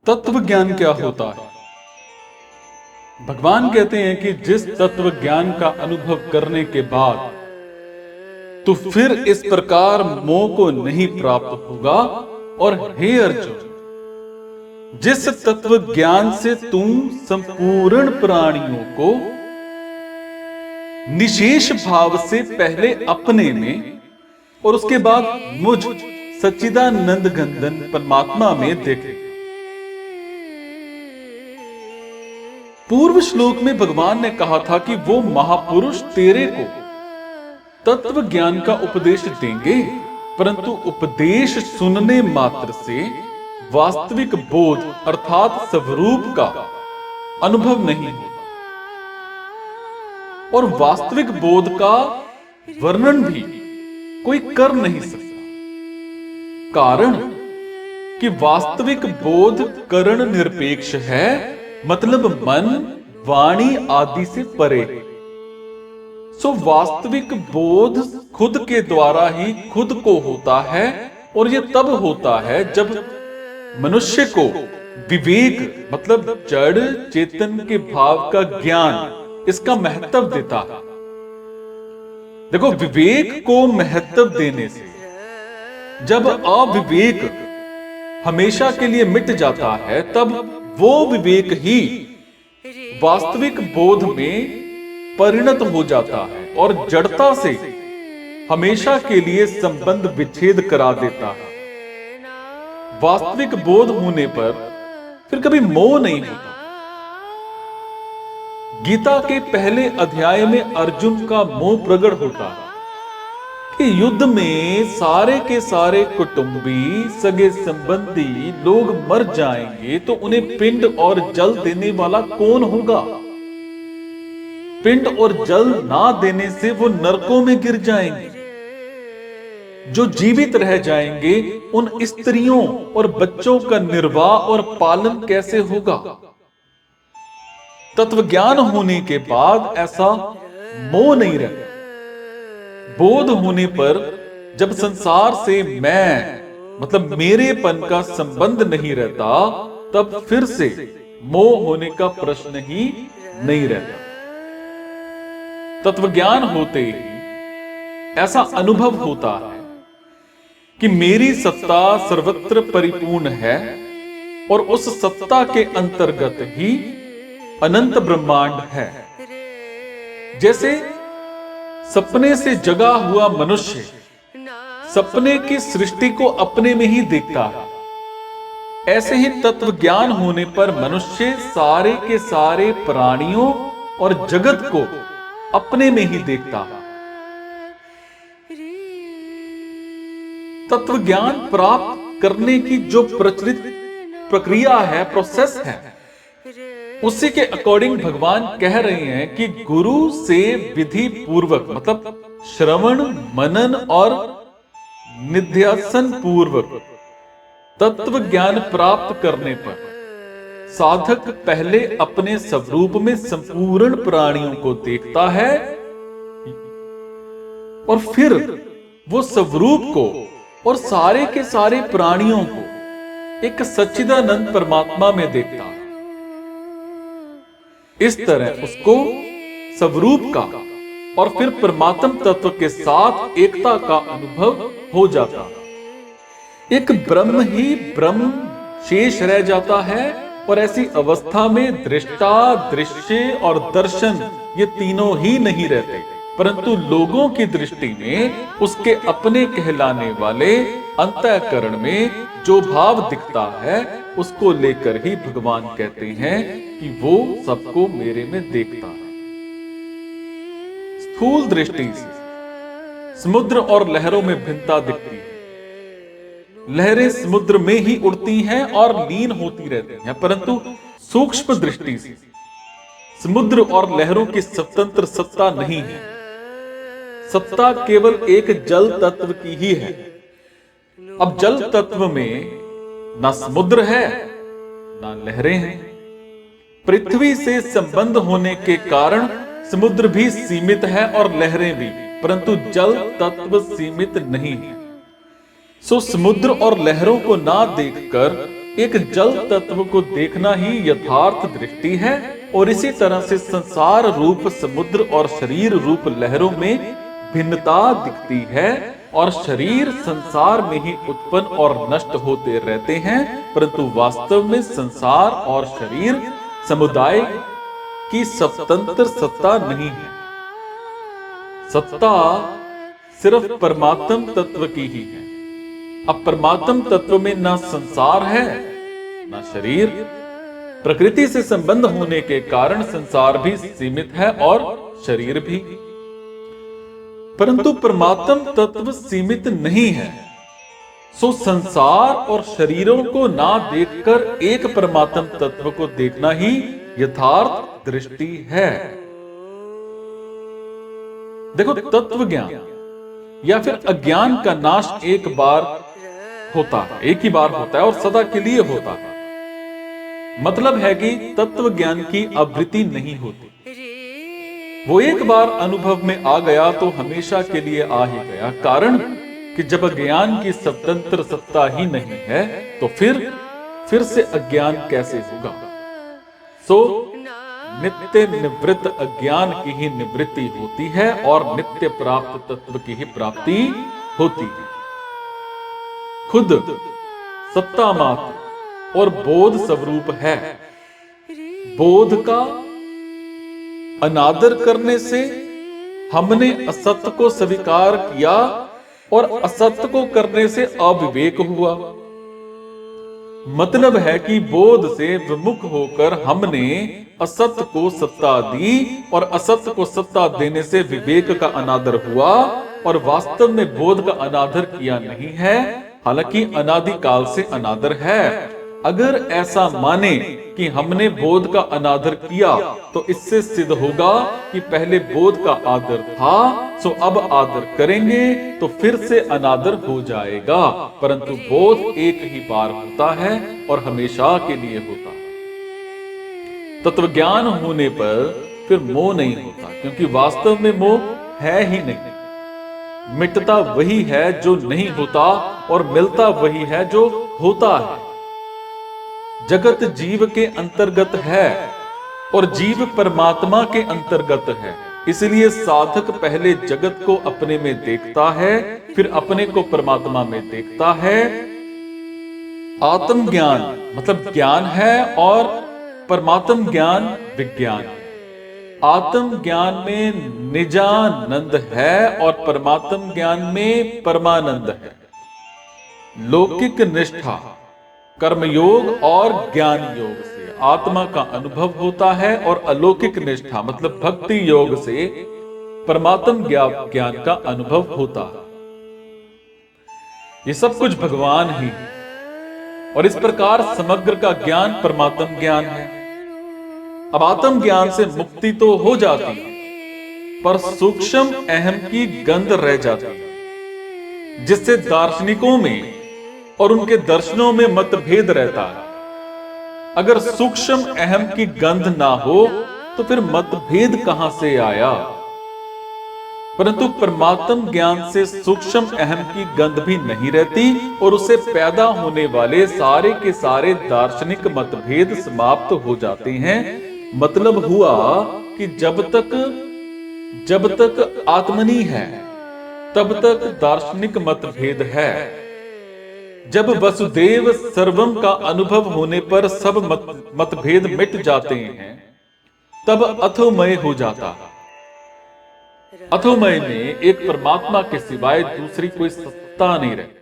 तत्व ज्ञान क्या होता है? भगवान कहते हैं कि जिस तत्व ज्ञान का अनुभव करने के बाद तो फिर इस प्रकार मोह को नहीं प्राप्त होगा। और हे अर्जुन, जिस तत्व ज्ञान से तुम संपूर्ण प्राणियों को निशेष भाव से पहले अपने में और उसके बाद मुझ सच्चिदानंद घनघन परमात्मा में देखे। पूर्व श्लोक में भगवान ने कहा था कि वो महापुरुष तेरे को तत्व ज्ञान का उपदेश देंगे, परंतु उपदेश सुनने मात्र से वास्तविक बोध अर्थात स्वरूप का अनुभव नहीं होता और वास्तविक बोध का वर्णन भी कोई कर नहीं सकता। कारण कि वास्तविक बोध करण निरपेक्ष है, मतलब मन वाणी आदि से परे। सो वास्तविक बोध खुद के द्वारा ही खुद को होता है और यह तब होता है जब मनुष्य को विवेक मतलब जड़ चेतन के भाव का ज्ञान इसका महत्व देता है। देखो, विवेक को महत्व देने से जब अविवेक हमेशा के लिए मिट जाता है, तब वो विवेक ही वास्तविक बोध में परिणत हो जाता है और जड़ता से हमेशा के लिए संबंध विच्छेद करा देता है। वास्तविक बोध होने पर फिर कभी मोह नहीं होता। गीता के पहले अध्याय में अर्जुन का मोह प्रकट होता है कि युद्ध में सारे के सारे कुटुंबी सगे संबंधी लोग मर जाएंगे तो उन्हें पिंड और जल देने वाला कौन होगा? पिंड और जल ना देने से वो नरकों में गिर जाएंगे। जो जीवित रह जाएंगे उन स्त्रियों और बच्चों का निर्वाह और पालन कैसे होगा? तत्व ज्ञान होने के बाद ऐसा मोह नहीं रहता। बोध होने पर जब संसार से मैं मतलब मेरेपन का संबंध नहीं रहता, तब फिर से मोह होने का प्रश्न ही नहीं रहता। तत्व ज्ञान होते ही ऐसा अनुभव होता है कि मेरी सत्ता सर्वत्र परिपूर्ण है और उस सत्ता के अंतर्गत ही अनंत ब्रह्मांड है। जैसे सपने से जगा हुआ मनुष्य सपने की सृष्टि को अपने में ही देखता है, ऐसे ही तत्व ज्ञान होने पर मनुष्य सारे के सारे प्राणियों और जगत को अपने में ही देखता है। तत्व ज्ञान प्राप्त करने की जो प्रचलित प्रक्रिया है, प्रोसेस है, उसी के अकॉर्डिंग भगवान कह रहे हैं कि गुरु से विधि पूर्वक मतलब श्रवण मनन और निध्यासन पूर्वक तत्व ज्ञान प्राप्त करने पर साधक पहले अपने स्वरूप में संपूर्ण प्राणियों को देखता है और फिर वो स्वरूप को और सारे के सारे प्राणियों को एक सच्चिदानंद परमात्मा में देखता है। इस तरह उसको स्वरूप का और फिर परमात्म तत्व के साथ एकता का अनुभव हो जाता है। एक ब्रह्म ही ब्रह्म शेष रह जाता है और ऐसी अवस्था में दृष्टा, दृश्य और दर्शन ये तीनों ही नहीं रहते, परंतु लोगों की दृष्टि में उसके अपने कहलाने वाले अंतःकरण में जो भाव दिखता है उसको लेकर ही भगवान कहते हैं कि वो सबको मेरे में देखता है। स्थूल दृष्टि से समुद्र और लहरों में भिन्नता दिखती है। लहरें समुद्र में ही उड़ती हैं और लीन होती रहती हैं, परंतु सूक्ष्म दृष्टि से समुद्र और लहरों की स्वतंत्र सत्ता नहीं है। सत्ता केवल एक जल तत्व की ही है। अब जल तत्व में ना समुद्र है ना लहरें हैं। पृथ्वी से संबंध होने के कारण समुद्र भी सीमित है और लहरें भी, परंतु जल तत्व सीमित नहीं है। सो समुद्र और लहरों को ना देखकर एक जल तत्व को देखना ही यथार्थ दृष्टि है, और इसी तरह से संसार रूप समुद्र और शरीर रूप लहरों में भिन्नता दिखती है, और शरीर संसार में ही उत्पन्न और नष्ट होते रहते हैं, परंतु वास्तव में संसार और शरीर समुदाय की स्वतंत्र सत्ता नहीं है। सत्ता सिर्फ परमात्म तत्व की ही है। अब परमात्म तत्व में ना संसार है ना शरीर। प्रकृति से संबंध होने के कारण संसार भी सीमित है और शरीर भी, परंतु परमात्म तत्व सीमित नहीं है। सो संसार और शरीरों को ना देखकर एक परमात्म तत्व को देखना ही यथार्थ दृष्टि है। देखो, तत्व ज्ञान या फिर अज्ञान का नाश एक बार होता है, एक ही बार होता है और सदा के लिए होता है। मतलब है कि तत्व ज्ञान की आवृत्ति नहीं होती। वो एक बार अनुभव में आ गया तो हमेशा के लिए आ ही गया। कारण कि जब अज्ञान की स्वतंत्र सत्ता ही नहीं है तो फिर से अज्ञान कैसे होगा। सो नित्य निवृत्त अज्ञान की ही निवृत्ति होती है और नित्य प्राप्त तत्व की ही प्राप्ति होती है। खुद सत्ता मात्र और बोध स्वरूप है। बोध का अनादर करने से हमने असत्य को स्वीकार किया और असत्य को करने से अविवेक हुआ। मतलब है कि बोध से विमुख होकर हमने असत्य को सत्ता दी और असत्य को सत्ता देने से विवेक का अनादर हुआ, और वास्तव में बोध का अनादर किया नहीं है, हालांकि अनादिकाल से अनादर है। अगर ऐसा माने कि हमने बोध का अनादर किया तो इससे सिद्ध होगा कि पहले बोध का आदर था, सो अब आदर करेंगे तो फिर से अनादर हो जाएगा। परंतु बोध एक ही बार होता है और हमेशा के लिए होता है। तत्व ज्ञान होने पर फिर मोह नहीं होता, क्योंकि वास्तव में मोह है ही नहीं। मिटता वही है जो नहीं होता और मिलता वही है जो होता है। जगत जीव के अंतर्गत है और जीव परमात्मा के अंतर्गत है। इसलिए साधक पहले जगत को अपने में देखता है, फिर अपने को परमात्मा में देखता है। आत्म ज्ञान मतलब ज्ञान है और परमात्म ज्ञान विज्ञान है। आत्म ज्ञान में निजानंद है और परमात्म ज्ञान में परमानंद है। लौकिक निष्ठा कर्मयोग और ज्ञान योग से आत्मा का अनुभव होता है, और अलौकिक निष्ठा मतलब भक्ति योग से परमात्म ज्ञान का अनुभव होता है। ये सब कुछ भगवान ही है, और इस प्रकार समग्र का ज्ञान परमात्म ज्ञान है। अब आत्म ज्ञान से मुक्ति तो हो जाती है, पर सूक्ष्म अहम की गंध रह जाती है, जिससे दार्शनिकों में और उनके दर्शनों में मतभेद रहता है। अगर सूक्ष्म अहम की गंध ना हो तो फिर मतभेद कहां से आया। परंतु परमात्म ज्ञान से सूक्ष्म अहम की गंध भी नहीं रहती और उससे पैदा होने वाले सारे के सारे दार्शनिक मतभेद समाप्त हो जाते हैं। मतलब हुआ कि जब तक आत्मनी है तब तक दार्शनिक मतभेद है। जब वसुदेव सर्वम का अनुभव होने पर सब मतभेद मिट जाते हैं, तब अथोमय हो जाता है। अथोमय में एक परमात्मा के सिवाय दूसरी कोई सत्ता नहीं रहती।